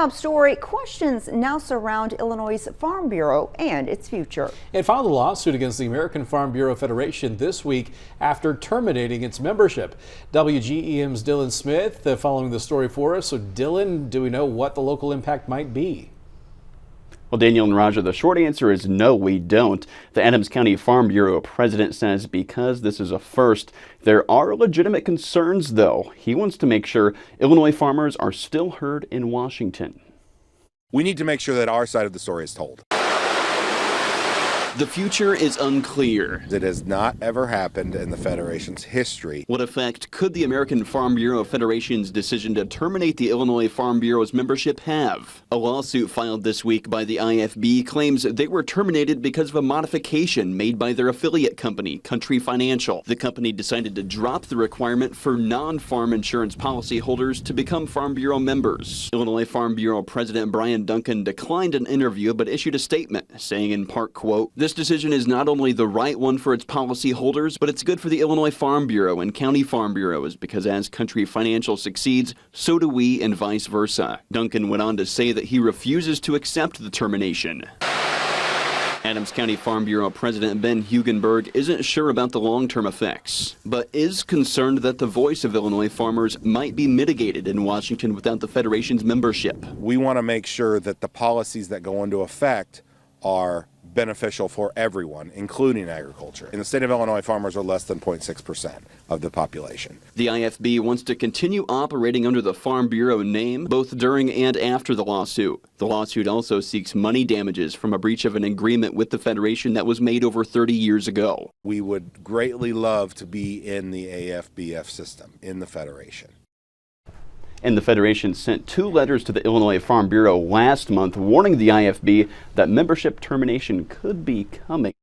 Top story, questions now surround Illinois' Farm Bureau and its future. It filed a lawsuit against the American Farm Bureau Federation this week after terminating its membership. WGEM's Dylan Smith following the story for us. So Dylan, do we know what the local impact might be? Well, Daniel and Roger, the short answer is no, we don't. The Adams County Farm Bureau president says because this is a first, there are legitimate concerns, though. He wants to make sure Illinois farmers are still heard in Washington. We need to make sure that our side of the story is told. The future is unclear. It has not ever happened in the Federation's history. What effect could the American Farm Bureau Federation's decision to terminate the Illinois Farm Bureau's membership have? A lawsuit filed this week by the IFB claims they were terminated because of a modification made by their affiliate company, Country Financial. The company decided to drop the requirement for non-farm insurance policyholders to become Farm Bureau members. Illinois Farm Bureau President Brian Duncan declined an interview but issued a statement saying in part, quote, "This decision is not only the right one for its policyholders, but it's good for the Illinois Farm Bureau and county farm bureaus because as Country Financial succeeds, so do we and vice versa." Duncan went on to say that he refuses to accept the termination. Adams County Farm Bureau President Ben Hugenberg isn't sure about the long-term effects, but is concerned that the voice of Illinois farmers might be mitigated in Washington without the Federation's membership. We want to make sure that the policies that go into effect are beneficial for everyone, including agriculture. In the state of Illinois, farmers are less than 0.6% of the population. The IFB wants to continue operating under the Farm Bureau name, both during and after the lawsuit. The lawsuit also seeks money damages from a breach of an agreement with the Federation that was made over 30 years ago. We would greatly love to be in the AFBF system, in the Federation. And the Federation sent 2 letters to the Illinois Farm Bureau last month warning the IFB that membership termination could be coming.